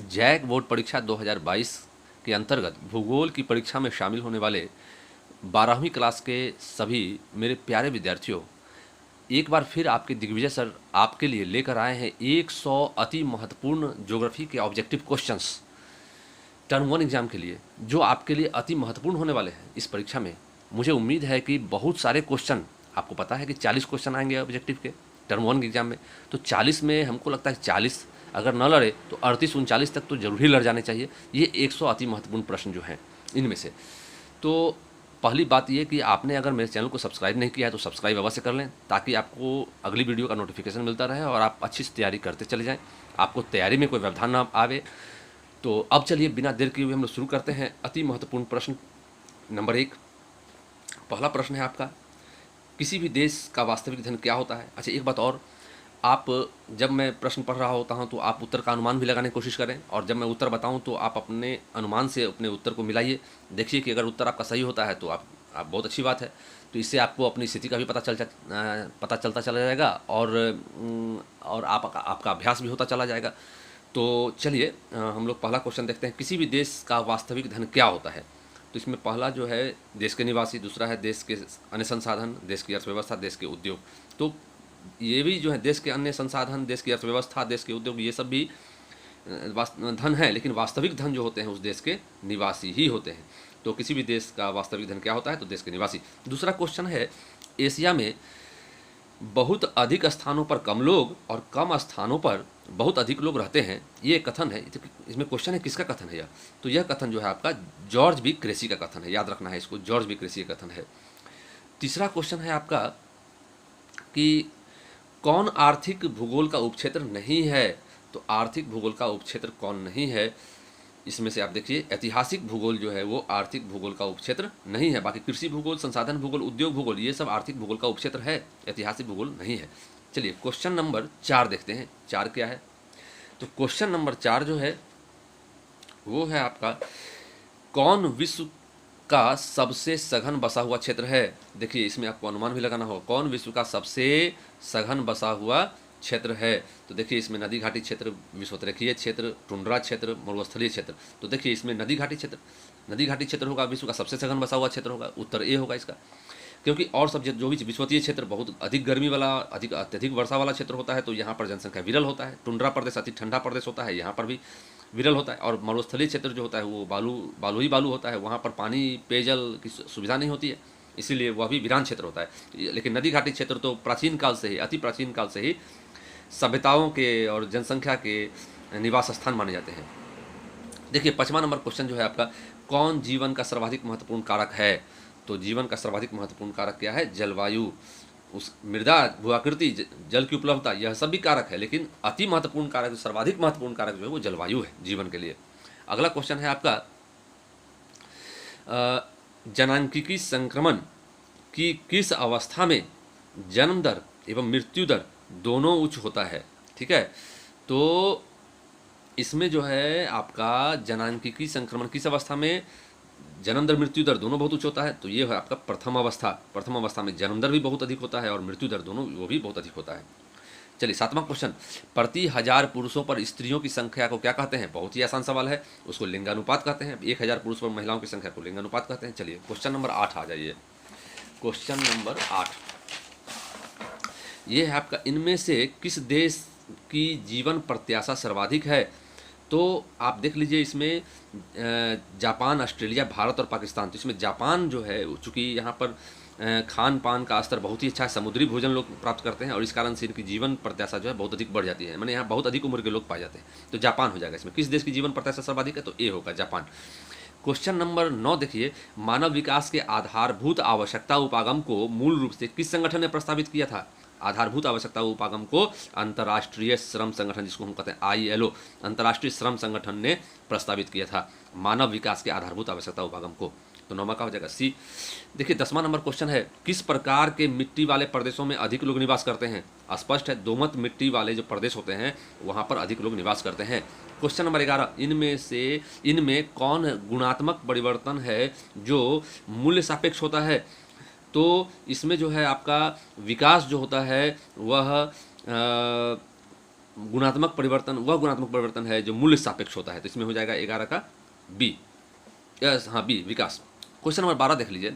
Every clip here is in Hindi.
जैक बोर्ड परीक्षा 2022 के अंतर्गत भूगोल की परीक्षा में शामिल होने वाले 12वीं क्लास के सभी मेरे प्यारे विद्यार्थियों, एक बार फिर आपके दिग्विजय सर आपके लिए लेकर आए हैं 100 अति महत्वपूर्ण ज्योग्राफी के objective questions term one exam के लिए, जो आपके लिए अति महत्वपूर्ण होने वाले हैं इस परीक्षा में। मुझे उम्मीद है कि बहुत सारे क्वेश्चन, आपको पता है कि 40 क्वेश्चन आएंगे ऑब्जेक्टिव के टर्म वन के एग्जाम में, तो 40 में हमको लगता है 40 अगर न लड़े तो 38-39 तक तो जरूर ही लड़ जाने चाहिए। ये 100 अति महत्वपूर्ण प्रश्न जो हैं इनमें से। तो पहली बात ये कि आपने अगर मेरे चैनल को सब्सक्राइब नहीं किया है तो सब्सक्राइब अवश्य कर लें, ताकि आपको अगली वीडियो का नोटिफिकेशन मिलता रहे और आप अच्छी से तैयारी करते चले जाएं, आपको तैयारी में कोई व्यवधान ना आवे। तो अब चलिए बिना देर किए हुए हम लोग शुरू करते हैं। अति महत्वपूर्ण प्रश्न नंबर 1, पहला प्रश्न है आपका, किसी भी देश का वास्तविक धन क्या होता है। अच्छा, एक बात और, आप जब मैं प्रश्न पढ़ रहा होता हूं तो आप उत्तर का अनुमान भी लगाने की कोशिश करें, और जब मैं उत्तर बताऊं तो आप अपने अनुमान से अपने उत्तर को मिलाइए। देखिए कि अगर उत्तर आपका सही होता है तो आप बहुत अच्छी बात है, तो इससे आपको अपनी स्थिति का भी पता चलता चला जाएगा, और आपका अभ्यास भी होता चला जाएगा। तो चलिए हम लोग पहला क्वेश्चन देखते हैं, किसी भी देश का वास्तविक धन क्या होता है। तो इसमें पहला जो है देश के निवासी, दूसरा है देश के अन्य संसाधन, देश की अर्थव्यवस्था, देश के उद्योग। तो ये भी जो है देश के अन्य संसाधन, देश की अर्थव्यवस्था, देश के उद्योग, ये सब भी धन है, लेकिन वास्तविक धन जो होते हैं उस देश के निवासी ही होते हैं। तो किसी भी देश का वास्तविक धन क्या होता है, तो देश के निवासी। दूसरा क्वेश्चन है, एशिया में बहुत अधिक स्थानों पर कम लोग और कम स्थानों पर बहुत अधिक लोग रहते हैं, ये कथन है। इसमें क्वेश्चन है किसका कथन है यह, तो यह कथन जो है आपका जॉर्ज बी क्रेसी का कथन है, याद रखना है इसको, जॉर्ज बी क्रेसी का कथन है। तीसरा क्वेश्चन है आपका कि कौन आर्थिक भूगोल का उपक्षेत्र नहीं है। तो आर्थिक भूगोल का उपक्षेत्र कौन नहीं है, इसमें से आप देखिए ऐतिहासिक भूगोल जो है वो आर्थिक भूगोल का उपक्षेत्र नहीं है। बाकी कृषि भूगोल, संसाधन भूगोल, उद्योग भूगोल, ये सब आर्थिक भूगोल का उपक्षेत्र है, ऐतिहासिक भूगोल नहीं है। चलिए क्वेश्चन नंबर 4 देखते हैं, 4 क्या है। तो क्वेश्चन नंबर 4 जो है वो है आपका, कौन विश्व का सबसे सघन बसा हुआ क्षेत्र है। देखिए इसमें आपको अनुमान भी लगाना होगा, कौन विश्व का सबसे सघन बसा हुआ क्षेत्र है। तो देखिए इसमें नदी घाटी क्षेत्र, विश्वतरेखीय क्षेत्र, टुंड्रा क्षेत्र, मरुस्थलीय क्षेत्र। तो देखिए इसमें नदी घाटी क्षेत्र होगा, विश्व का सबसे सघन बसा हुआ क्षेत्र होगा, उत्तर ए होगा इसका। क्योंकि और सब जो भी विश्वतीय क्षेत्र बहुत अधिक गर्मी वाला, अत्यधिक वर्षा वाला क्षेत्र होता है, तो यहाँ पर जनसंख्या विरल होता है। टुंड्रा प्रदेश अति ठंडा प्रदेश होता है, यहाँ पर भी विरल होता है। और मरुस्थलीय क्षेत्र जो होता है वो बालू ही बालू होता है, वहाँ पर पानी, पेयजल की सुविधा नहीं होती है, इसीलिए वह भी वीरान क्षेत्र होता है। लेकिन नदी घाटी क्षेत्र तो प्राचीन काल से ही, अति प्राचीन काल से ही सभ्यताओं के और जनसंख्या के निवास स्थान माने जाते हैं। देखिए 5वां नंबर क्वेश्चन जो है आपका, कौन जीवन का सर्वाधिक महत्वपूर्ण कारक है। तो जीवन का सर्वाधिक महत्वपूर्ण कारक क्या है, जलवायु, उस मृदा, भूआकृति, जल की उपलब्धता, यह सब भी कारक है, लेकिन अति महत्वपूर्ण कारक, सर्वाधिक महत्वपूर्ण कारक जो है वो जलवायु है जीवन के लिए। अगला क्वेश्चन है आपका, जनांकिकी संक्रमण की किस अवस्था में जन्म दर एवं मृत्यु दर दोनों उच्च होता है। ठीक है, तो इसमें जो है आपका जनांकिकी संक्रमण किस अवस्था में जन्म दर मृत्यु दर दोनों बहुत उच्च होता है, तो ये है आपका प्रथम अवस्था। प्रथम अवस्था में जन्म दर भी बहुत अधिक होता है और मृत्यु दर दोनों वो भी बहुत अधिक होता है। चलिए 7वां क्वेश्चन, प्रति 1000 पुरुषों पर स्त्रियों की संख्या को क्या कहते हैं। बहुत ही आसान सवाल है, उसको लिंगानुपात कहते हैं। 1000 पुरुष पर महिलाओं की संख्या को लिंगानुपात कहते हैं। चलिए क्वेश्चन नंबर 8 आ जाइए। क्वेश्चन नंबर 8 ये है आपका, इनमें से किस देश की जीवन प्रत्याशा सर्वाधिक है। तो आप देख लीजिए इसमें जापान, ऑस्ट्रेलिया, भारत और पाकिस्तान। तो इसमें जापान जो है, चूँकि यहाँ पर खान पान का स्तर बहुत ही अच्छा है, समुद्री भोजन लोग प्राप्त करते हैं और इस कारण से इनकी जीवन प्रत्याशा जो है बहुत अधिक बढ़ जाती है, मैंने यहाँ बहुत अधिक उम्र के लोग पाए जाते हैं। तो जापान हो जाएगा इसमें। किस देश की जीवन प्रत्याशा सर्वाधिक है, तो ए होगा जापान। क्वेश्चन नंबर 9 देखिए, मानव विकास के आधारभूत आवश्यकता उपागम को मूल रूप से किस संगठन ने प्रस्तावित किया था। आधारभूत आवश्यकता उपागम को अंतर्राष्ट्रीय श्रम संगठन, जिसको हम कहते हैं ILO, अंतर्राष्ट्रीय श्रम संगठन ने प्रस्तावित किया था मानव विकास के आधारभूत आवश्यकता उपागम को। तो 9वां का हो जाएगा सी। देखिए 10वां नंबर क्वेश्चन है, किस प्रकार के मिट्टी वाले प्रदेशों में अधिक लोग निवास करते हैं। स्पष्ट है, दोमट मिट्टी वाले जो प्रदेश होते हैं वहाँ पर अधिक लोग निवास करते हैं। क्वेश्चन नंबर 11, इनमें कौन गुणात्मक परिवर्तन है जो मूल्य सापेक्ष होता है। तो इसमें जो है आपका विकास जो होता है वह गुणात्मक परिवर्तन वह गुणात्मक परिवर्तन है जो मूल्य सापेक्ष होता है, तो इसमें हो जाएगा 11 का बी। यस, हाँ बी, विकास। क्वेश्चन नंबर 12 देख लीजिए।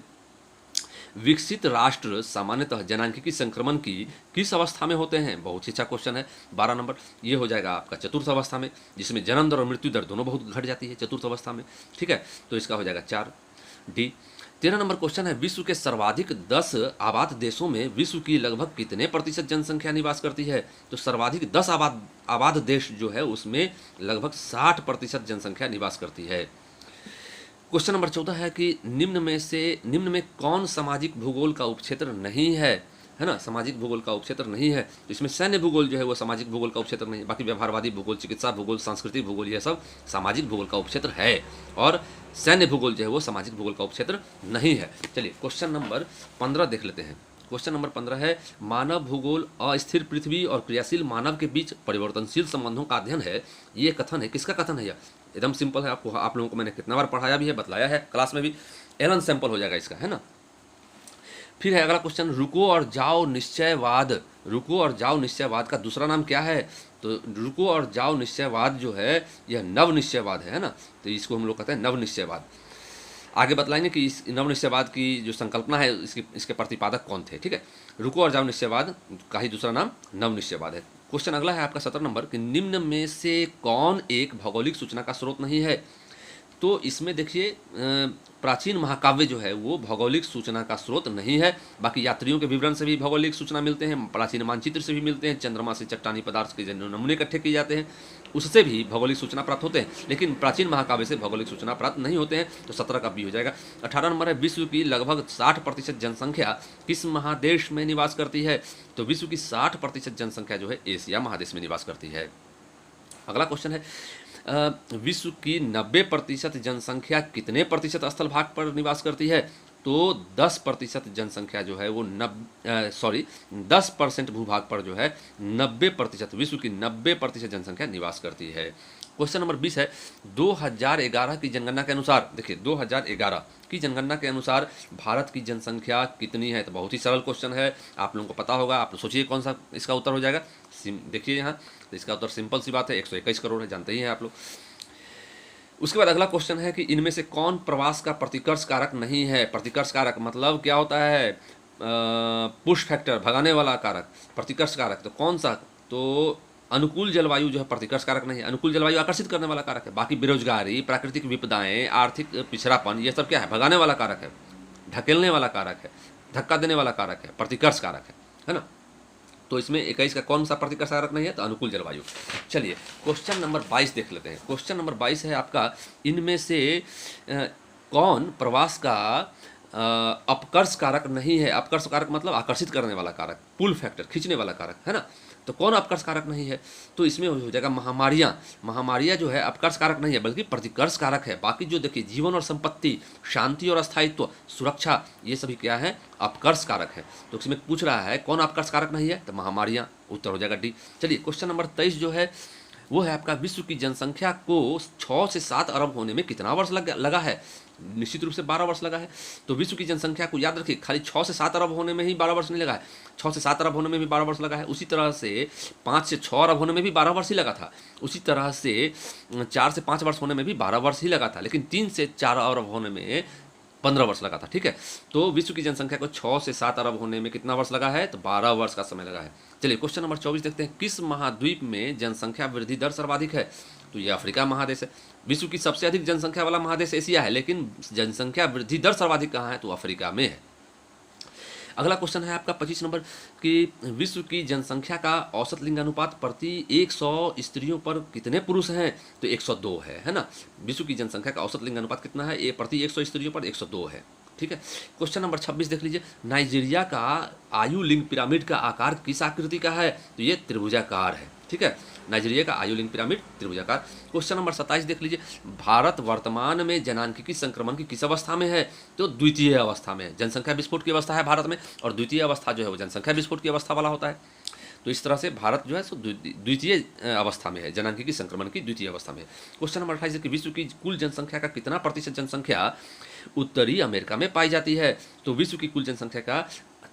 विकसित राष्ट्र सामान्यतः जनांकिकी संक्रमण की किस अवस्था में होते हैं? बहुत ही अच्छा क्वेश्चन है। 12 नंबर ये हो जाएगा आपका चतुर्थ अवस्था में, जिसमें जन्म दर और मृत्यु दर दोनों बहुत घट जाती है चतुर्थ अवस्था में, ठीक है, तो इसका हो जाएगा 4 डी। 13 नंबर क्वेश्चन है, विश्व के सर्वाधिक 10 आबाद देशों में विश्व की लगभग कितने प्रतिशत जनसंख्या निवास करती है? तो सर्वाधिक 10 आबाद देश जो है उसमें लगभग 60% जनसंख्या निवास करती है। क्वेश्चन नंबर 14 है कि निम्न में कौन सामाजिक भूगोल का उपक्षेत्र नहीं है ना, सामाजिक भूगोल का उपक्षेत्र नहीं है, तो इसमें सैन्य भूगोल जो है वो सामाजिक भूगोल का उपक्षेत्र नहीं है, बाकी व्यवहारवादी भूगोल, चिकित्सा भूगोल, सांस्कृतिक भूगोल ये सब सामाजिक भूगोल का उपक्षेत्र है, और सैन्य भूगोल जो है वो सामाजिक भूगोल का उपक्षेत्र नहीं है। चलिए क्वेश्चन नंबर 15 देख लेते हैं। क्वेश्चन नंबर 15 है, मानव भूगोल अस्थिर पृथ्वी और क्रियाशील मानव के बीच परिवर्तनशील संबंधों का अध्ययन है। ये कथन है, किसका कथन है? यह एकदम सिंपल है, आप लोगों को मैंने कितना बार पढ़ाया भी है, बतलाया है क्लास में भी, एलन सैंपल हो जाएगा इसका, है ना। फिर है अगला क्वेश्चन, रुको और जाओ निश्चयवाद। रुको और जाओ निश्चयवाद का दूसरा नाम क्या है? तो रुको और जाओ निश्चयवाद जो है यह नव निश्चयवाद है ना, तो इसको हम लोग कहते हैं नव निश्चयवाद। आगे बतलाएंगे कि इस नव निश्चयवाद की जो संकल्पना है इसके प्रतिपादक कौन थे, ठीक है। रुको और जाओ निश्चयवाद का ही दूसरा नाम नव निश्चयवाद है। क्वेश्चन अगला है आपका 17 नंबर कि निम्न में से कौन एक भौगोलिक सूचना का स्रोत नहीं है? तो इसमें देखिए प्राचीन महाकाव्य जो है वो भौगोलिक सूचना का स्रोत नहीं है। बाकी यात्रियों के विवरण से भी भौगोलिक सूचना मिलते हैं, प्राचीन मानचित्र से भी मिलते हैं, चंद्रमा से चट्टानी पदार्थ के जो नमूने इकट्ठे किए जाते हैं उससे भी भौगोलिक सूचना प्राप्त होते हैं, लेकिन प्राचीन महाकाव्य से भौगोलिक सूचना प्राप्त नहीं होते हैं, तो 17 का बी हो जाएगा। 18 नंबर है, विश्व की लगभग 60% जनसंख्या किस महादेश में निवास करती है? तो विश्व की 60% जनसंख्या जो है एशिया महादेश में निवास करती है। अगला क्वेश्चन है, विश्व की 90% जनसंख्या कितने प्रतिशत स्थल भाग पर निवास करती है? तो 10% जनसंख्या जो है वो 10% भूभाग पर जो है 90%, विश्व की 90% जनसंख्या निवास करती है। क्वेश्चन नंबर 20 है, 2011 की जनगणना के अनुसार, देखिए 2011 की जनगणना के अनुसार भारत की जनसंख्या कितनी है? तो बहुत ही सरल क्वेश्चन है, आप लोगों को पता होगा। आप सोचिए कौन सा इसका उत्तर हो जाएगा। देखिए यहाँ, तो इसका उत्तर सिंपल सी बात है, 121 करोड़ है, जानते ही हैं आप लोग। उसके बाद अगला क्वेश्चन है कि इनमें से कौन प्रवास का प्रतिकर्ष कारक नहीं है? प्रतिकर्ष कारक मतलब क्या होता है? पुश फैक्टर, भगाने वाला कारक, प्रतिकर्ष कारक तो कौन सा? तो अनुकूल जलवायु जो है प्रतिकर्ष कारक नहीं है। अनुकूल जलवायु आकर्षित करने वाला कारक है। बाकी बेरोजगारी, प्राकृतिक विपदाएं, आर्थिक पिछड़ापन, ये सब क्या है? भगाने वाला कारक है, ढकेलने वाला कारक है, धक्का देने वाला कारक है, प्रतिकर्ष कारक है ना। तो इसमें 21 का कौन सा प्रतिकर्ष कारक नहीं है? तो अनुकूल जलवायु। चलिए क्वेश्चन नंबर 22 देख लेते हैं। क्वेश्चन नंबर 22 है आपका, इनमें से कौन प्रवास का अपकर्ष कारक नहीं है? अपकर्ष कारक मतलब आकर्षित करने वाला कारक, पुल फैक्टर, खींचने वाला कारक, है ना। तो कौन अपकर्ष कारक नहीं है? तो इसमें हो जाएगा महामारियाँ जो है अपकर्ष कारक नहीं है बल्कि प्रतिकर्ष कारक है। बाकी जो देखिए जीवन और संपत्ति, शांति और अस्थायित्व, सुरक्षा, ये सभी क्या है? अपकर्ष कारक है। तो इसमें पूछ रहा है कौन अपकर्ष कारक नहीं है? तो महामारियाँ, उत्तर हो जाएगा डी। चलिए क्वेश्चन नंबर 23 जो है वो है आपका, विश्व की जनसंख्या को 6 से 7 अरब होने में कितना वर्ष लगा है? निश्चित रूप से 12 वर्ष लगा है। तो विश्व की जनसंख्या को याद रखिए, खाली 6 से 7 अरब होने में ही 12 वर्ष नहीं लगा है, 6 से 7 अरब होने में भी 12 वर्ष लगा है। उसी तरह से 5 से 6 अरब होने में भी 12 वर्ष ही लगा था। उसी तरह से 4 से 5 वर्ष होने में भी 12 वर्ष ही लगा था, लेकिन 3 से 4 अरब होने में 15 वर्ष लगा था, ठीक है। तो विश्व की जनसंख्या को 6 से 7 अरब होने में कितना वर्ष लगा है? तो 12 वर्ष का समय लगा है। चलिए क्वेश्चन नंबर 24 देखते हैं, किस महाद्वीप में जनसंख्या वृद्धि दर सर्वाधिक है? तो ये अफ्रीका महादेश है। विश्व की सबसे अधिक जनसंख्या वाला महादेश एशिया है, लेकिन जनसंख्या वृद्धि दर सर्वाधिक कहाँ है? तो अफ्रीका में है। अगला क्वेश्चन है आपका 25 नंबर कि विश्व की जनसंख्या का औसत लिंगानुपात प्रति 100 स्त्रियों पर कितने पुरुष हैं? तो 102 है ना। विश्व की जनसंख्या का औसत लिंगानुपात कितना है? प्रति 100 स्त्रियों पर 102 है, ठीक है। क्वेश्चन नंबर 26 देख लीजिए, नाइजीरिया का आयु लिंग पिरामिड का आकार किस आकृति का है? तो ये त्रिभुजाकार है, ठीक है। नाइजीरिया का आयु लिंग पिरामिड त्रिभुजाकार। क्वेश्चन नंबर 27 देख लीजिए, भारत वर्तमान में जनांकिकी संक्रमण की किस अवस्था में है? तो द्वितीय अवस्था में है। जनसंख्या विस्फोट की अवस्था है भारत में, और द्वितीय अवस्था जो है वो जनसंख्या विस्फोट की अवस्था वाला होता है। तो इस तरह से भारत जो है सो द्वितीय अवस्था में है, जनांकिकी संक्रमण की द्वितीय अवस्था में है। क्वेश्चन नंबर 28 कि विश्व की कुल जनसंख्या का कितना प्रतिशत जनसंख्या उत्तरी अमेरिका में पाई जाती है? तो विश्व की कुल जनसंख्या का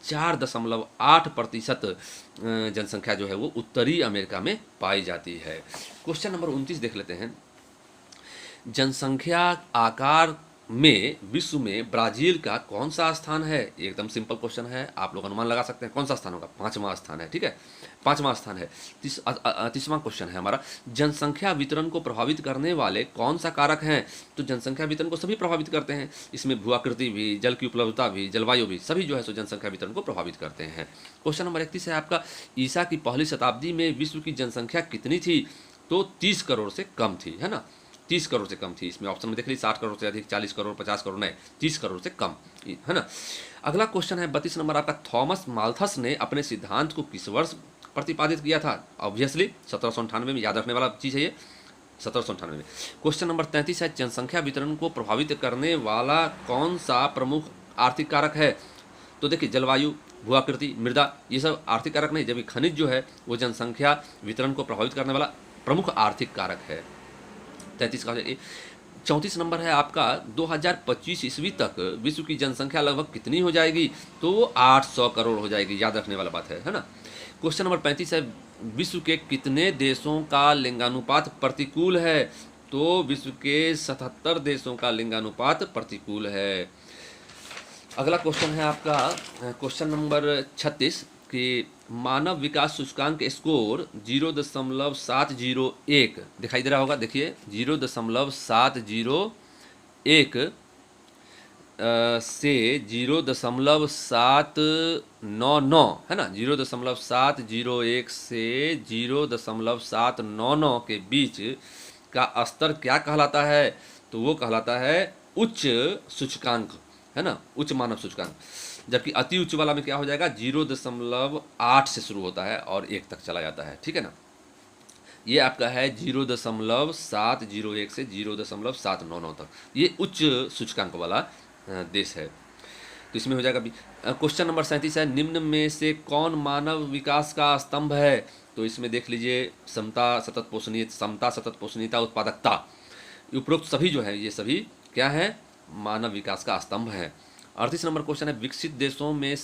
4.8% जनसंख्या जो है वो उत्तरी अमेरिका में पाई जाती है। क्वेश्चन नंबर 29 देख लेते हैं। जनसंख्या आकार में विश्व में ब्राजील का कौन सा स्थान है? एकदम सिंपल क्वेश्चन है, आप लोग अनुमान लगा सकते हैं कौन सा स्थान होगा। 5वां स्थान है, ठीक है, 5वां स्थान है। 30वां क्वेश्चन है हमारा, जनसंख्या वितरण को प्रभावित करने वाले कौन सा कारक हैं? तो जनसंख्या वितरण को सभी प्रभावित करते हैं, इसमें भूआकृति भी, जल की उपलब्धता भी, जलवायु भी, सभी जो है सो जनसंख्या वितरण को प्रभावित करते हैं। क्वेश्चन नंबर 31 है आपका, ईसा की पहली शताब्दी में विश्व की जनसंख्या कितनी थी? तो 30 करोड़ से कम थी, है ना, 30 करोड़ से कम थी। इसमें ऑप्शन में देख लीजिए 60 करोड़ से अधिक, 40 करोड़, 50 करोड़, नहीं 30 करोड़ से कम, है ना। अगला क्वेश्चन है 32 नंबर आपका, थॉमस माल्थस ने अपने सिद्धांत को किस वर्ष प्रतिपादित किया था? ऑब्वियसली 1798 में, याद रखने वाला चीज़ है ये, 1798 में। क्वेश्चन नंबर 33 है, जनसंख्या वितरण को प्रभावित करने वाला कौन सा प्रमुख आर्थिक कारक है? तो देखिए जलवायु, भूआकृति, मृदा, ये सब आर्थिक कारक नहीं, जबकि खनिज जो है वो जनसंख्या वितरण को प्रभावित करने वाला प्रमुख आर्थिक कारक है। 33 का 34 नंबर है आपका, 2025 ईस्वी तक विश्व की जनसंख्या लगभग कितनी हो जाएगी? तो वो 800 करोड़ हो जाएगी, याद रखने वाला बात है ना। क्वेश्चन नंबर 35 है, विश्व के कितने देशों का लिंगानुपात प्रतिकूल है? तो विश्व के 77 देशों का लिंगानुपात प्रतिकूल है। अगला क्वेश्चन है आपका क्वेश्चन नंबर 36 कि मानव विकास सूचकांक स्कोर 0.701 दिखाई दे रहा होगा, देखिए 0.701 से 0.799 है ना, 0.701 से 0.799 के बीच का स्तर क्या कहलाता है? तो वो कहलाता है उच्च सूचकांक, है ना, उच्च मानव सूचकांक। जबकि अति उच्च वाला में क्या हो जाएगा, 0.8 से शुरू होता है और 1 तक चला जाता है, ठीक है ना। ये आपका है 0.701 से 0.799 तक, ये उच्च सूचकांक वाला देश है। तो इसमें हो जाएगा। क्वेश्चन नंबर 37 है, निम्न में से कौन मानव विकास का स्तंभ है? तो इसमें देख लीजिए समता, सतत पोषणीयता, उत्पादकता, उपरोक्त सभी जो है ये सभी क्या है, मानव विकास का स्तंभ है। 38 नंबर क्वेश्चन है, विकसित देशों में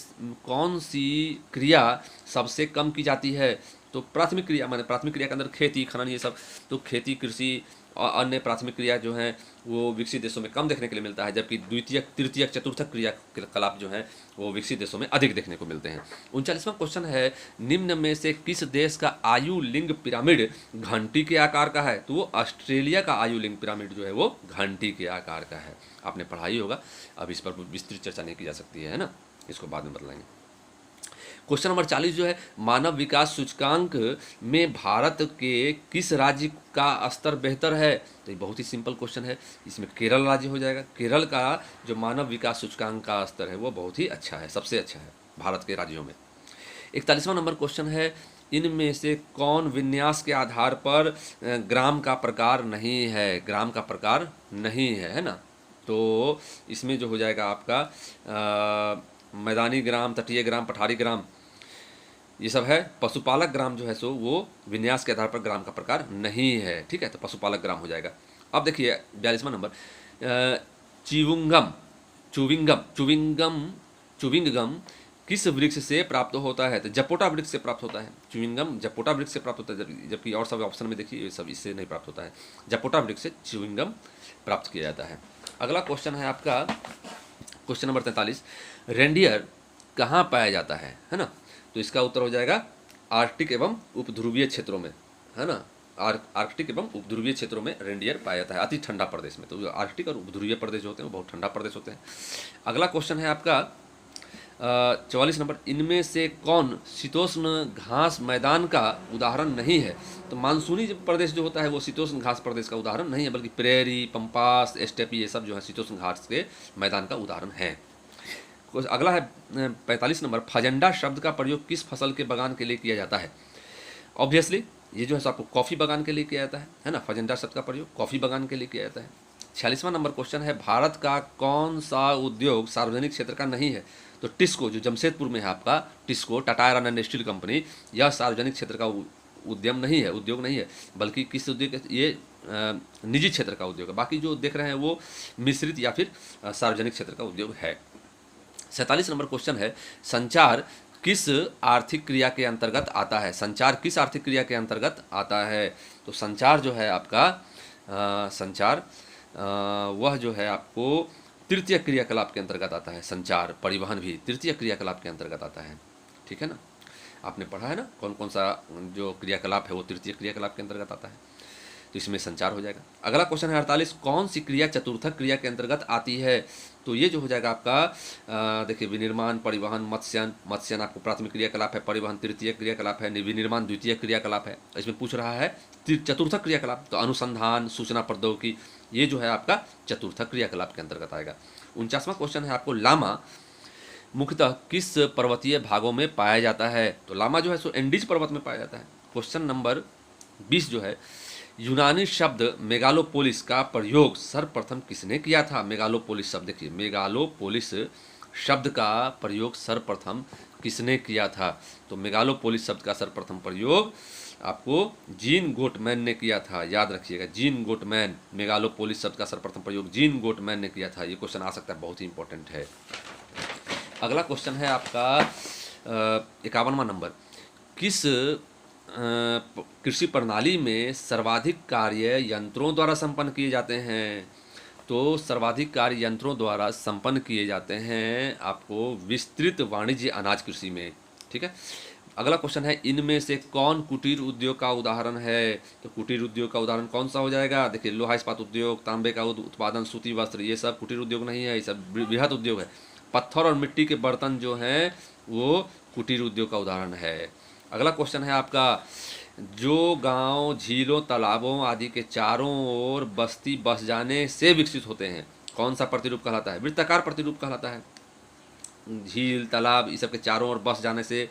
कौन सी क्रिया सबसे कम की जाती है? तो प्राथमिक क्रिया, माने प्राथमिक क्रिया के अंदर खेती, खनन, ये सब, तो खेती, कृषि और अन्य प्राथमिक क्रिया जो हैं वो विकसित देशों में कम देखने के लिए मिलता है, जबकि द्वितीयक, तृतीयक, चतुर्थक क्रियाकलाप जो हैं वो विकसित देशों में अधिक देखने को मिलते हैं। 39वां क्वेश्चन है, निम्न में से किस देश का आयु लिंग पिरामिड घंटी के आकार का है? तो वो ऑस्ट्रेलिया का आयु लिंग पिरामिड जो है वो घंटी के आकार का है। आपने पढ़ा ही होगा, अब इस पर विस्तृत चर्चा नहीं की जा सकती है ना, इसको बाद में बदलाएंगे। क्वेश्चन नंबर 40 जो है, मानव विकास सूचकांक में भारत के किस राज्य का स्तर बेहतर है? तो ये बहुत ही सिंपल क्वेश्चन है, इसमें केरल राज्य हो जाएगा। केरल का जो मानव विकास सूचकांक का स्तर है वो बहुत ही अच्छा है, सबसे अच्छा है भारत के राज्यों में। 41वां नंबर क्वेश्चन है, इनमें से कौन विन्यास के आधार पर ग्राम का प्रकार नहीं है? ग्राम का प्रकार नहीं है ना। तो इसमें जो हो जाएगा आपका मैदानी ग्राम, तटीय ग्राम, पठारी ग्राम, ये सब है। पशुपालक ग्राम जो है सो वो विन्यास के आधार पर ग्राम का प्रकार नहीं है, ठीक है, तो पशुपालक ग्राम हो जाएगा। अब देखिए 42वां नंबर, चुविंगम किस वृक्ष से प्राप्त होता है? तो जपोटा वृक्ष से प्राप्त होता है। च्युइंगम जपोटा वृक्ष से प्राप्त होता है, जबकि और सब ऑप्शन में देखिए ये सब इससे नहीं प्राप्त होता है। जपोटा वृक्ष से च्युइंगम प्राप्त किया जाता है। अगला क्वेश्चन है आपका क्वेश्चन नंबर 43, रेंडियर कहाँ पाया जाता है ना। तो इसका उत्तर हो जाएगा आर्कटिक एवं उपध्रुवीय क्षेत्रों में, है ना। आर्कटिक एवं उपध्रुवीय क्षेत्रों में रेंडियर पाया जाता है, अति ठंडा प्रदेश में। तो आर्कटिक और उपध्रुवीय प्रदेश जो होते हैं वो बहुत ठंडा प्रदेश होते हैं। अगला क्वेश्चन है आपका 44 नंबर, इनमें से कौन शीतोष्ण घास मैदान का उदाहरण नहीं है? तो मानसूनी प्रदेश जो होता है वो शीतोष्ण घास प्रदेश का उदाहरण नहीं है, बल्कि प्रेरी, पंपास, एस्टेपी, ये सब जो है शीतोष्ण घास के मैदान का उदाहरण है। अगला है 45 नंबर, फजेंडा शब्द का प्रयोग किस फसल के बगान के लिए किया जाता है? ऑब्वियसली ये जो है आपको कॉफ़ी बगान के लिए किया जाता है ना। फजेंडा शब्द का प्रयोग कॉफ़ी बगान के लिए किया जाता है। 46वां नंबर क्वेश्चन है, भारत का कौन सा उद्योग सार्वजनिक क्षेत्र का नहीं है? तो टिस्को जो जमशेदपुर में है आपका, TISCO Tata iron and steel company, यह सार्वजनिक क्षेत्र का उद्यम नहीं है, उद्योग नहीं है, बल्कि किस उद्योग, ये निजी क्षेत्र का उद्योग है। बाकी जो देख रहे हैं वो मिश्रित या फिर सार्वजनिक क्षेत्र का उद्योग है। 47 नंबर क्वेश्चन है, संचार किस आर्थिक क्रिया के अंतर्गत आता है? संचार किस आर्थिक क्रिया के अंतर्गत आता है? तो संचार जो है आपका संचार वह जो है आपको तृतीय क्रियाकलाप के अंतर्गत आता है। संचार, परिवहन भी तृतीय क्रियाकलाप के अंतर्गत आता है। ठीक है ना, आपने पढ़ा है ना कौन कौन सा जो क्रियाकलाप है वो तृतीय क्रियाकलाप के अंतर्गत आता है, तो इसमें संचार हो जाएगा। अगला क्वेश्चन है 48, कौन सी क्रिया चतुर्थक क्रिया के अंतर्गत आती है? तो ये जो हो जाएगा आपका देखिए, विनिर्माण, परिवहन, मत्स्यन। मत्स्यन आपको प्राथमिक क्रियाकलाप है, परिवहन तृतीय क्रियाकलाप है, विनिर्माण द्वितीय क्रियाकलाप है। इसमें पूछ रहा है चतुर्थक क्रियाकलाप, तो अनुसंधान, सूचना प्रौद्योगिकी, ये जो है आपका चतुर्थक क्रियाकलाप के अंतर्गत आएगा। 49वां क्वेश्चन है आपको, लामा मुख्यतः किस पर्वतीय भागों में पाया जाता है? तो लामा जो है सो एंडीज पर्वत में पाया जाता है। क्वेश्चन नंबर 20 जो है, यूनानी शब्द मेगालोपोलिस का प्रयोग सर्वप्रथम किसने किया था? मेगालोपोलिस शब्द, देखिए मेगालोपोलिस शब्द का प्रयोग सर्वप्रथम किसने किया था? तो मेगालोपोलिस शब्द का सर्वप्रथम प्रयोग आपको जीन गोटमैन ने किया था। याद रखिएगा, जीन गोटमैन, मेगालोपोलिस शब्द का सर्वप्रथम प्रयोग जीन गोटमैन ने किया था। ये क्वेश्चन आ सकता है, बहुत ही इंपॉर्टेंट है। अगला क्वेश्चन है आपका 51वां नंबर, किस कृषि प्रणाली में सर्वाधिक कार्य यंत्रों द्वारा संपन्न किए जाते हैं? तो सर्वाधिक कार्य यंत्रों द्वारा संपन्न किए जाते हैं आपको विस्तृत वाणिज्य अनाज कृषि में। ठीक है, अगला क्वेश्चन है, इनमें से कौन कुटीर उद्योग का उदाहरण है? तो कुटीर उद्योग का उदाहरण कौन सा हो जाएगा? देखिए, लोहा इस्पात उद्योग, तांबे का उत्पादन, सूती वस्त्र, ये सब कुटीर उद्योग नहीं है, ये सब बृहद उद्योग है। पत्थर और मिट्टी के बर्तन जो हैं वो कुटीर उद्योग का उदाहरण है। अगला क्वेश्चन है आपका, जो गांव झीलों, तालाबों आदि के चारों ओर बस्ती बस जाने से विकसित होते हैं, कौन सा प्रतिरूप कहलाता है? वृत्ताकार प्रतिरूप कहलाता है। झील, तालाब, इस सब के चारों ओर बस जाने से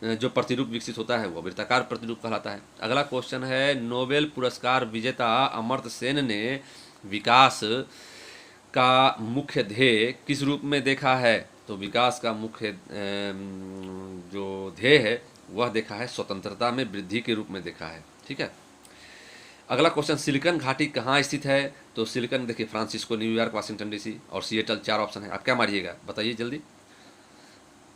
जो प्रतिरूप विकसित होता है वो वृत्ताकार प्रतिरूप कहलाता है। अगला क्वेश्चन है, नोबेल पुरस्कार विजेता अमर्त्य सेन ने विकास का मुख्य ध्येय किस रूप में देखा है? तो विकास का मुख्य जो ध्येय है वह देखा है स्वतंत्रता में वृद्धि के रूप में देखा है। ठीक है, अगला क्वेश्चन, सिलिकॉन घाटी कहाँ स्थित है? तो सिलिकॉन, देखिए, फ्रांसिस्को, न्यूयॉर्क, वाशिंगटन डीसी और सिएटल, 4 ऑप्शन है। आप क्या मारिएगा, बताइए जल्दी।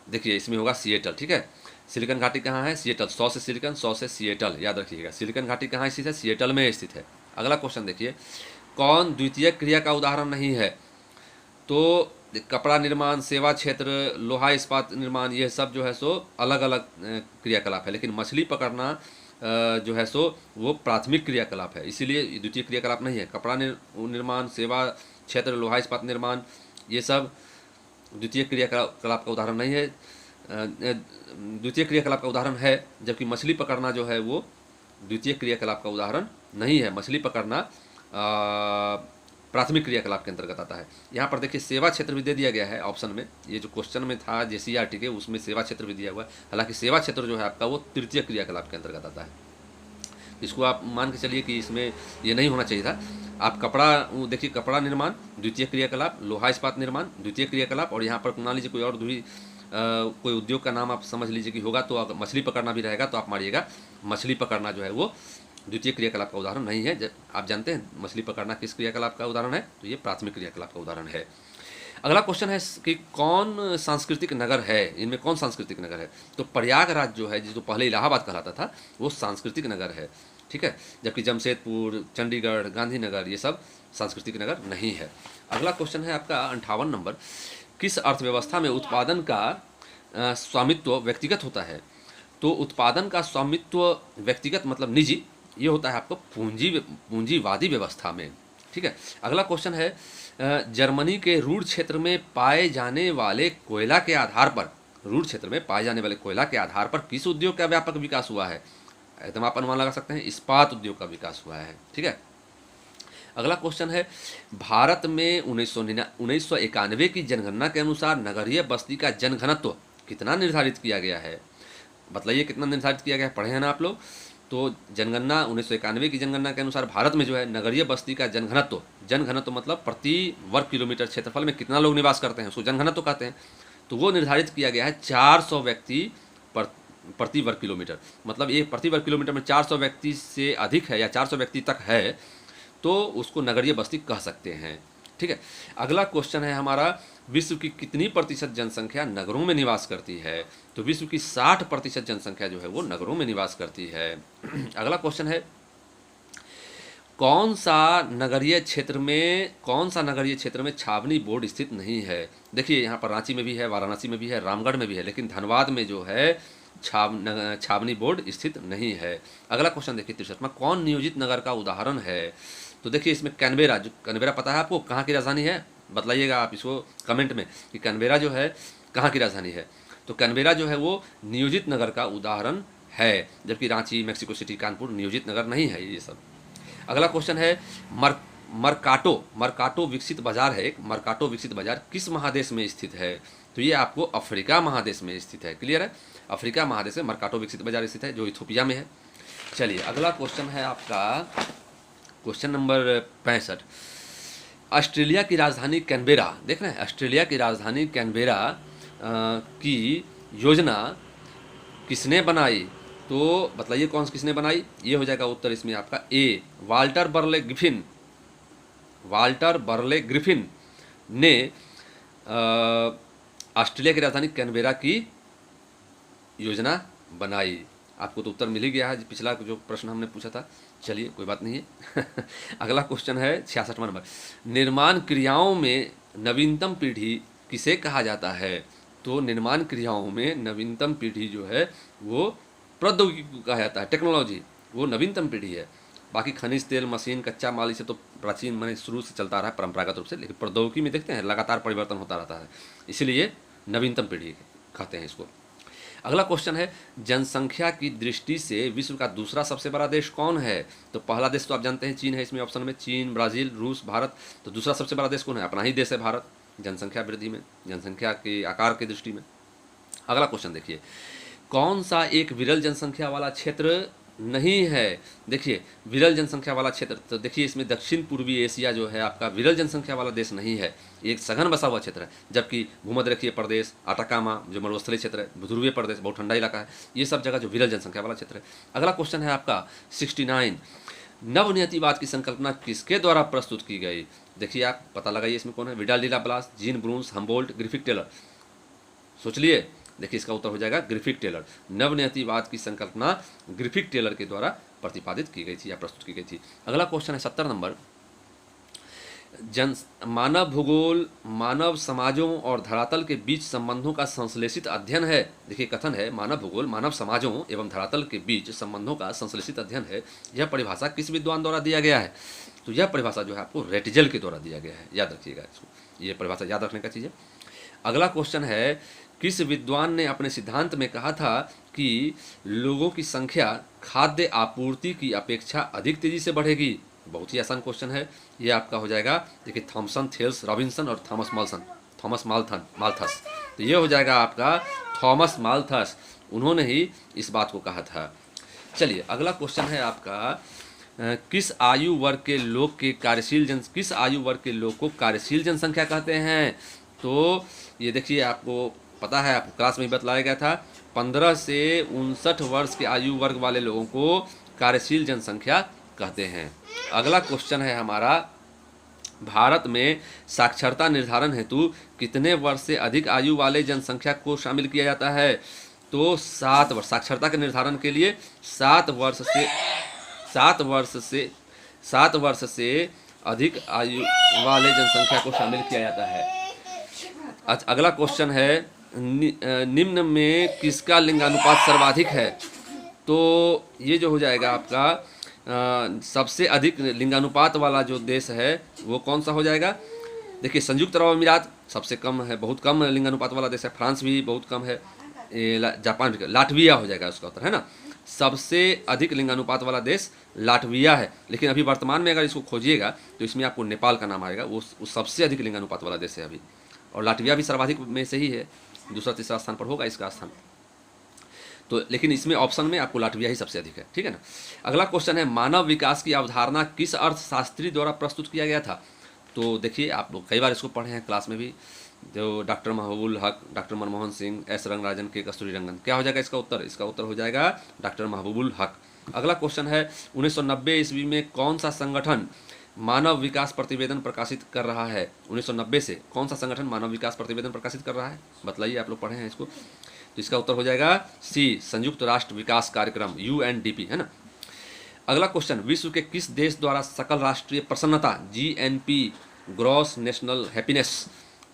देखिए, इसमें होगा सिएटल। ठीक है, सिलिकॉन घाटी कहाँ है? सिएटल। 100 से सिलिकॉन, 100 से सिएटल, याद रखिएगा। सिलिकॉन घाटी कहाँ स्थित है? सिएटल में स्थित है। अगला क्वेश्चन देखिए, कौन द्वितीय क्रिया का उदाहरण नहीं है? तो कपड़ा निर्माण, सेवा क्षेत्र, लोहा इस्पात निर्माण, ये सब जो है सो अलग अलग क्रियाकलाप है, लेकिन मछली पकड़ना जो है सो वो प्राथमिक क्रियाकलाप है, इसीलिए द्वितीय क्रियाकलाप नहीं है। कपड़ा निर्माण, सेवा क्षेत्र, लोहा इस्पात निर्माण, ये सब द्वितीय क्रियाकलाप का उदाहरण नहीं है, द्वितीय क्रियाकलाप का उदाहरण है, जबकि मछली पकड़ना जो है वो द्वितीय क्रियाकलाप का उदाहरण नहीं है। मछली पकड़ना प्राथमिक क्रियाकलाप के अंतर्गत आता है। यहाँ पर देखिए, सेवा क्षेत्र भी दे दिया गया है ऑप्शन में, ये जो क्वेश्चन में था जेसीईआरटी के, उसमें सेवा क्षेत्र भी दिया हुआ है। हालांकि सेवा क्षेत्र जो है आपका वो तृतीय क्रियाकलाप के अंतर्गत आता है। इसको आप मान के चलिए कि इसमें ये नहीं होना चाहिए था। आप कपड़ा देखिए, कपड़ा निर्माण द्वितीय क्रियाकलाप, लोहा इस्पात निर्माण द्वितीय क्रियाकलाप, और यहाँ पर मान लीजिए कोई और कोई उद्योग का नाम आप समझ लीजिए कि होगा, तो अगर मछली पकड़ना भी रहेगा तो आप मारिएगा मछली पकड़ना जो है वो द्वितीय क्रियाकलाप का उदाहरण नहीं है। आप जानते हैं मछली पकड़ना किस क्रियाकलाप का उदाहरण है? तो ये प्राथमिक क्रियाकलाप का उदाहरण है। अगला क्वेश्चन है कि कौन सांस्कृतिक नगर है? इनमें कौन सांस्कृतिक नगर है? तो प्रयागराज जो है, जो पहले इलाहाबाद कहलाता था, वो सांस्कृतिक नगर है। ठीक है, जबकि जमशेदपुर, चंडीगढ़, गांधीनगर, ये सब सांस्कृतिक नगर नहीं है। अगला क्वेश्चन है आपका 58 नंबर, किस अर्थव्यवस्था में उत्पादन का स्वामित्व व्यक्तिगत होता है? तो उत्पादन का स्वामित्व व्यक्तिगत मतलब निजी, ये होता है आपको पूंजीवादी व्यवस्था में। ठीक है, अगला क्वेश्चन है, जर्मनी के रूर क्षेत्र में पाए जाने वाले कोयला के आधार पर, रूर क्षेत्र में पाए जाने वाले कोयला के आधार पर किस उद्योग का व्यापक विकास हुआ है? एकदम आप अनुमान लगा सकते हैं, इस्पात उद्योग का विकास हुआ है। ठीक है, अगला क्वेश्चन है, भारत में 1991 की जनगणना के अनुसार नगरीय बस्ती का जनघनत्व कितना निर्धारित किया गया है? बताइए कितना निर्धारित किया गया है, पढ़े हैं ना आप लोग? तो जनगणना 1991 की जनगणना के अनुसार भारत में जो है नगरीय बस्ती का जनघनत्व मतलब प्रति वर्ग किलोमीटर क्षेत्रफल में कितना लोग निवास करते हैं, उसको जनघनत्व कहते हैं। तो वो निर्धारित किया गया है 400 व्यक्ति प्रति वर्ग किलोमीटर। मतलब ये प्रति वर्ग किलोमीटर में 400 व्यक्ति से अधिक है या 400 व्यक्ति तक है तो उसको नगरीय बस्ती कह सकते हैं। ठीक। ठीक है। अगला क्वेश्चन है हमारा, विश्व की कितनी प्रतिशत जनसंख्या नगरों में निवास करती है? तो विश्व की 60% जनसंख्या जो है वो नगरों में निवास करती है। अगला क्वेश्चन है, कौन सा नगरीय क्षेत्र में छावनी बोर्ड स्थित नहीं है? देखिए यहाँ पर रांची में भी है, वाराणसी में भी है, रामगढ़ में भी है, लेकिन धनबाद में जो है छावनी बोर्ड स्थित नहीं है। अगला क्वेश्चन देखिए 63वां, कौन नियोजित नगर का उदाहरण है? तो देखिए इसमें कैनबेरा, जो कैनबेरा पता है आपको कहाँ की राजधानी है? बतलाइएगा आप इसको कमेंट में कि कैनबेरा जो है कहाँ की राजधानी है। तो कैनबेरा जो है वो नियोजित नगर का उदाहरण है, जबकि रांची, मेक्सिको सिटी, कानपुर नियोजित नगर नहीं है ये सब। अगला क्वेश्चन है, मरकाटो विकसित बाजार है, एक मरकाटो विकसित बाजार किस महादेश में स्थित है? तो ये आपको अफ्रीका महादेश में स्थित है। क्लियर है? अफ्रीका महादेश में मरकाटो विकसित बाजार स्थित है, जो इथोपिया में है। चलिए अगला क्वेश्चन है आपका क्वेश्चन नंबर 65। ऑस्ट्रेलिया की राजधानी कैनबेरा, देख रहे हैं, ऑस्ट्रेलिया की राजधानी कैनबेरा की योजना किसने बनाई? तो बताइए किसने बनाई? ये हो जाएगा उत्तर इसमें आपका ए, वाल्टर बर्ले ग्रिफिन ने ऑस्ट्रेलिया की राजधानी कैनबेरा की योजना बनाई। आपको तो उत्तर मिल ही गया है, पिछला जो प्रश्न हमने पूछा था। चलिए कोई बात नहीं है। अगला क्वेश्चन है 66वां नंबर, निर्माण क्रियाओं में नवीनतम पीढ़ी किसे कहा जाता है? तो निर्माण क्रियाओं में नवीनतम पीढ़ी जो है वो प्रौद्योगिकी को कहा जाता है, टेक्नोलॉजी वो नवीनतम पीढ़ी है। बाकी खनिज तेल, मशीन, कच्चा माल इसे तो प्राचीन मैंने शुरू से चलता रहा है परंपरागत रूप से, लेकिन प्रौद्योगिकी में देखते हैं लगातार परिवर्तन होता रहता है, इसीलिए नवीनतम पीढ़ी कहते हैं इसको। अगला क्वेश्चन है, जनसंख्या की दृष्टि से विश्व का दूसरा सबसे बड़ा देश कौन है? तो पहला देश तो आप जानते हैं चीन है, इसमें ऑप्शन में चीन, ब्राज़ील, रूस, भारत। तो दूसरा सबसे बड़ा देश कौन है? अपना ही देश है भारत, जनसंख्या वृद्धि में, जनसंख्या के आकार की दृष्टि में। अगला क्वेश्चन देखिए, कौन सा एक विरल जनसंख्या वाला क्षेत्र नहीं है? देखिए विरल जनसंख्या वाला क्षेत्र, तो देखिए इसमें दक्षिण पूर्वी एशिया जो है आपका विरल जनसंख्या वाला देश नहीं है, एक सघन बसा हुआ क्षेत्र है। जबकि भूमध्यरेखीय प्रदेश, आटाकामा जो मरुस्थलीय क्षेत्र है, ध्रुवीय प्रदेश बहुत ठंडा इलाका है, ये सब जगह जो विरल जनसंख्या वाला क्षेत्र है। अगला क्वेश्चन है आपका 69, नवनियतिवाद की संकल्पना किसके द्वारा प्रस्तुत की गई? देखिए आप पता लगाइए इसमें कौन है, Vidal de Laplace, Jean Brunhes, Humboldt, Griffith Taylor. सोच लिए, देखिए इसका उत्तर हो जाएगा ग्रिफिथ टेलर। नवनियतिवाद की संकल्पना ग्रिफिथ टेलर के द्वारा प्रतिपादित की गई थी या प्रस्तुत की गई थी। अगला क्वेश्चन है 70 नंबर, मानव भूगोल मानव समाजों और धरातल के बीच संबंधों का संश्लेषित अध्ययन है। देखिए कथन है, मानव भूगोल मानव समाजों एवं धरातल के बीच संबंधों का संश्लेषित अध्ययन है। यह परिभाषा किस विद्वान द्वारा दिया गया है? तो यह परिभाषा जो है आपको रेटिजल के द्वारा दिया गया है, याद रखिएगा इसको, ये परिभाषा याद रखने का चीज़ है। अगला क्वेश्चन है, किस विद्वान ने अपने सिद्धांत में कहा था कि लोगों की संख्या खाद्य आपूर्ति की अपेक्षा अधिक तेजी से बढ़ेगी? बहुत ही आसान क्वेश्चन है, ये आपका हो जाएगा, देखिए थॉमसन, थेल्स, रॉबिन्सन और थॉमस माल्थस। तो ये हो जाएगा आपका थॉमस माल्थस, उन्होंने ही इस बात को कहा था। चलिए अगला क्वेश्चन है आपका, किस आयु वर्ग के लोग को कार्यशील जनसंख्या कहते हैं? तो ये देखिए आपको पता है, आपको क्लास में ही बतलाया गया था, 15 से 59 वर्ष के आयु वर्ग वाले लोगों को कार्यशील जनसंख्या कहते हैं। अगला क्वेश्चन है हमारा, भारत में साक्षरता निर्धारण हेतु कितने वर्ष से अधिक आयु वाले जनसंख्या को शामिल किया जाता है? तो 7 वर्ष, साक्षरता के निर्धारण के लिए 7 वर्ष से अधिक आयु वाले जनसंख्या को शामिल किया जाता है। अगला क्वेश्चन है, निम्न में किसका लिंगानुपात सर्वाधिक है? तो ये जो हो जाएगा आपका सबसे अधिक लिंगानुपात वाला जो देश है वो कौन सा हो जाएगा? देखिए संयुक्त अरब अमीरात सबसे कम है, बहुत कम लिंगानुपात वाला देश है, फ्रांस भी बहुत कम है, जापान भी, लाटविया हो जाएगा उसका उत्तर, है ना। सबसे अधिक लिंगानुपात वाला देश लाटविया है, लेकिन अभी वर्तमान में अगर इसको खोजिएगा तो इसमें आपको नेपाल का नाम आएगा, वो सबसे अधिक लिंगानुपात वाला देश है अभी, और लाटविया भी सर्वाधिक में से ही है, दूसरा तीसरा स्थान पर होगा इसका स्थान। तो लेकिन इसमें ऑप्शन में आपको लाटविया ही सबसे अधिक है, ठीक है ना। अगला क्वेश्चन है, मानव विकास की अवधारणा किस अर्थशास्त्री द्वारा प्रस्तुत किया गया था? तो देखिए आप लोग कई बार इसको पढ़े हैं क्लास में भी, जो डॉक्टर महबूबुल हक, डॉक्टर मनमोहन सिंह, एस रंगराजन, के कस्तूरी रंगन। क्या हो जाएगा इसका उत्तर? इसका उत्तर हो जाएगा डॉक्टर महबूबुल हक। अगला क्वेश्चन है, 1990 ईस्वी में कौन सा संगठन मानव विकास प्रतिवेदन प्रकाशित कर रहा है 1990 से? कौन सा संगठन मानव विकास प्रतिवेदन प्रकाशित कर रहा है, बताइए, आप लोग पढ़े हैं इसको। तो इसका उत्तर हो जाएगा सी, संयुक्त राष्ट्र विकास कार्यक्रम, UNDP, है ना। अगला क्वेश्चन, विश्व के किस देश द्वारा सकल राष्ट्रीय प्रसन्नता GNP, ग्रॉस नेशनल हैप्पीनेस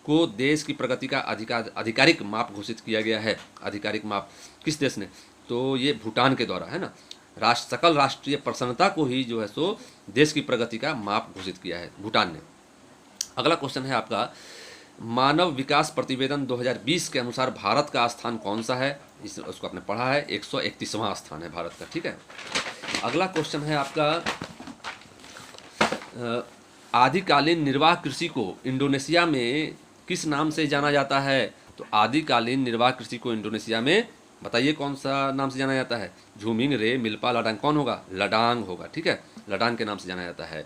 को देश की प्रगति का आधिकारिक माप घोषित किया गया है? आधिकारिक माप किस देश ने? तो ये भूटान के द्वारा, है ना। सकल राष्ट्रीय प्रसन्नता को ही जो है सो देश की प्रगति का माप घोषित किया है भूटान ने। अगला क्वेश्चन है आपका, मानव विकास प्रतिवेदन 2020 के अनुसार भारत का स्थान कौन सा है? उसको आपने पढ़ा है, 131वां स्थान है भारत का, ठीक है। अगला क्वेश्चन है आपका, आदिकालीन निर्वाह कृषि को इंडोनेशिया में किस नाम से जाना जाता है? तो आदिकालीन निर्वाह कृषि को इंडोनेशिया में बताइए कौन सा नाम से जाना जाता है? झूमिंग, रे, मिल्पा, लडांग। कौन होगा? लडांग होगा, ठीक है, लडांग के नाम से जाना जाता है।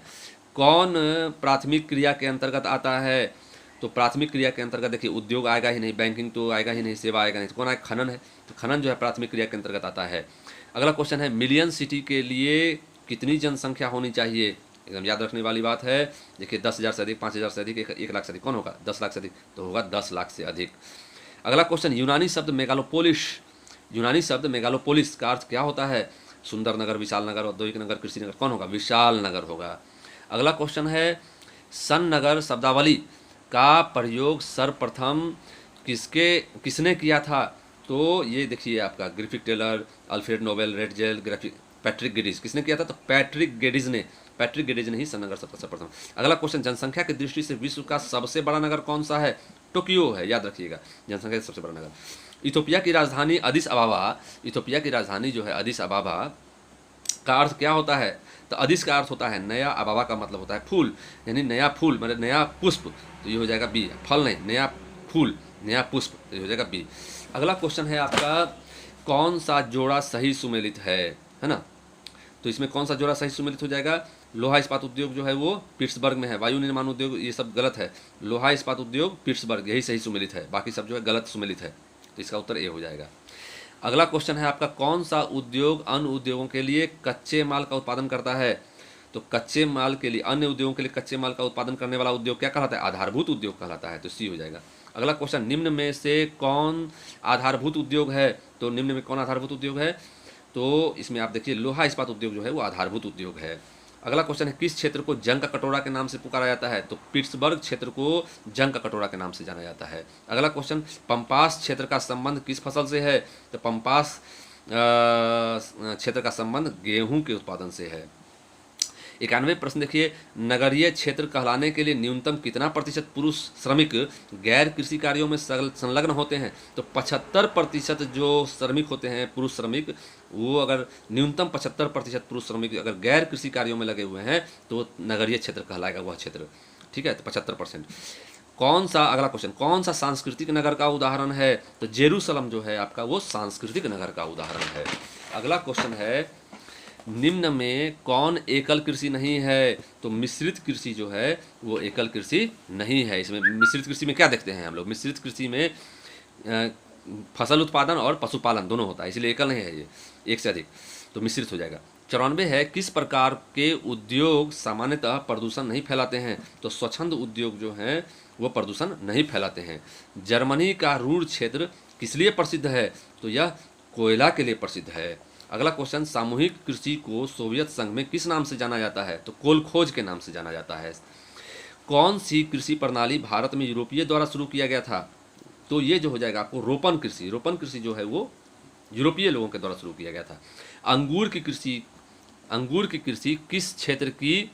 कौन प्राथमिक क्रिया के अंतर्गत आता है? तो प्राथमिक क्रिया के अंतर्गत देखिए, उद्योग आएगा ही नहीं, बैंकिंग तो आएगा ही नहीं, सेवा आएगा नहीं, तो कौन आएगा? खनन है। तो खनन जो है प्राथमिक क्रिया के अंतर्गत आता है। अगला क्वेश्चन है, मिलियन सिटी के लिए कितनी जनसंख्या होनी चाहिए? एकदम याद रखने वाली बात है। देखिए 10,000 से अधिक, 5,000 से अधिक, 1 लाख से अधिक। कौन होगा? 10 लाख से अधिक, तो होगा 10 लाख से अधिक। अगला क्वेश्चन, यूनानी शब्द मेगालोपोलिस का अर्थ क्या होता है? सुंदर नगर, विशाल नगर, औद्योगिक नगर, कृषि नगर। कौन होगा? विशाल नगर होगा। अगला क्वेश्चन है, सन नगर शब्दावली का प्रयोग सर्वप्रथम किसने किया था? तो ये देखिए आपका Griffith Taylor, Alfred Nobel, Ratzel, Patrick Geddes. किसने किया था? तो पैट्रिक गेडिज ने ही सन नगर शब्द सर्वप्रथम। अगला क्वेश्चन, जनसंख्या की दृष्टि से विश्व का सबसे बड़ा नगर कौन सा है? टोक्यो है, याद रखिएगा, जनसंख्या का सबसे बड़ा नगर। इथोपिया की राजधानी अदिस अबाबा का अर्थ क्या होता है? तो अदिस का अर्थ होता है नया, अबाबा का मतलब होता है फूल, यानी नया फूल मतलब नया पुष्प, तो ये हो जाएगा बी। फल नहीं, नया फूल, नया पुष्प, तो ये हो जाएगा बी। अगला क्वेश्चन है आपका, कौन सा जोड़ा सही सुमेलित है ना। तो इसमें कौन सा जोड़ा सही सुमेलित हो जाएगा? लोहा इस्पात उद्योग जो है वो पिट्सबर्ग में है, वायु निर्माण उद्योग ये सब गलत है, लोहा इस्पात उद्योग पिट्सबर्ग यही सही सुमेलित है, बाकी सब जो है गलत सुमेलित है। तो इसका उत्तर ए हो जाएगा। अगला क्वेश्चन है आपका, कौन सा उद्योग अन्य उद्योगों के लिए कच्चे माल का उत्पादन करता है? तो कच्चे माल के लिए, अन्य उद्योगों के लिए कच्चे माल का उत्पादन करने वाला उद्योग क्या कहलाता है? आधारभूत उद्योग कहलाता है, तो सी हो जाएगा। अगला क्वेश्चन, निम्न में से कौन आधारभूत उद्योग है? तो निम्न में कौन आधारभूत उद्योग है? तो इसमें आप देखिए लोहा इस्पात उद्योग जो है वो आधारभूत उद्योग है। अगला क्वेश्चन है, किस क्षेत्र को जंग का कटोरा के नाम से पुकारा जाता है? तो पिट्सबर्ग क्षेत्र को जंग का कटोरा के नाम से जाना जाता है। अगला क्वेश्चन, पंपास क्षेत्र का संबंध किस फसल से है? तो पंपास क्षेत्र का संबंध गेहूं के उत्पादन से है। 91 प्रश्न देखिए, नगरीय क्षेत्र कहलाने के लिए न्यूनतम कितना प्रतिशत पुरुष श्रमिक गैर कृषि कार्यों में संलग्न होते हैं? तो 75% जो श्रमिक होते हैं पुरुष श्रमिक, वो अगर न्यूनतम 75% पुरुष श्रमिक अगर गैर कृषि कार्यों में लगे हुए हैं तो नगरीय क्षेत्र कहलाएगा वह क्षेत्र, ठीक है। तो 75%। कौन सा, अगला क्वेश्चन, कौन सा सांस्कृतिक नगर का उदाहरण है? तो जेरूसलम जो है आपका वो सांस्कृतिक नगर का उदाहरण है। अगला क्वेश्चन है, निम्न में कौन एकल कृषि नहीं है? तो मिश्रित कृषि जो है वो एकल कृषि नहीं है। इसमें मिश्रित कृषि में क्या देखते हैं हम लोग? मिश्रित कृषि में फसल उत्पादन और पशुपालन दोनों होता है, इसलिए एकल नहीं है, ये एक से अधिक, तो मिश्रित हो जाएगा। 94 है, किस प्रकार के उद्योग सामान्यतः प्रदूषण नहीं फैलाते हैं? तो स्वच्छंद उद्योग जो हैं वो प्रदूषण नहीं फैलाते हैं। जर्मनी का रूर क्षेत्र किस लिए प्रसिद्ध है? तो यह कोयला के लिए प्रसिद्ध है। अगला क्वेश्चन, सामूहिक कृषि को सोवियत संघ में किस नाम से जाना जाता है? तो कोलखोज के नाम से जाना जाता है। कौन सी कृषि प्रणाली भारत में यूरोपीय द्वारा शुरू किया गया था? तो ये जो हो जाएगा आपको रोपण कृषि जो है वो यूरोपीय लोगों के द्वारा शुरू किया गया था। अंगूर की कृषि किस क्षेत्र की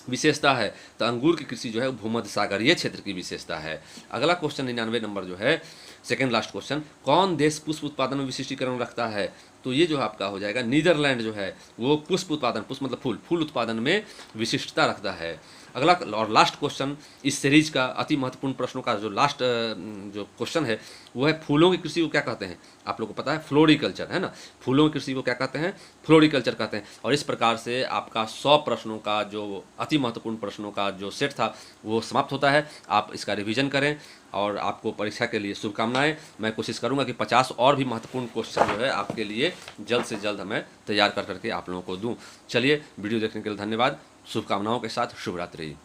विशेषता है? तो अंगूर की कृषि जो है भूमध्य सागरीय क्षेत्र की विशेषता है। अगला क्वेश्चन 99 नंबर जो है, सेकेंड लास्ट क्वेश्चन, कौन देश पुष्प उत्पादन में विशिष्टीकरण रखता है? तो ये जो आपका हो जाएगा नीदरलैंड जो है वो पुष्प मतलब फूल उत्पादन में विशिष्टता रखता है। अगला और लास्ट क्वेश्चन इस सीरीज का अति महत्वपूर्ण प्रश्नों का जो लास्ट जो क्वेश्चन है वो है, फूलों की कृषि को क्या कहते हैं? आप लोगों को पता है, फ्लोरिकल्चर, है ना। फूलों की कृषि को क्या कहते हैं? फ्लोरिकल्चर कहते हैं। और इस प्रकार से आपका 100 प्रश्नों का जो अति महत्वपूर्ण प्रश्नों का जो सेट था वो समाप्त होता है। आप इसका रिवीजन करें और आपको परीक्षा के लिए शुभकामनाएं। मैं कोशिश करूंगा कि 50 और भी महत्वपूर्ण क्वेश्चन जो है आपके लिए जल्द से जल्द मैं तैयार कर करके आप लोगों को दूं। चलिए, वीडियो देखने के लिए धन्यवाद। शुभकामनाओं के साथ शुभ रात्रि।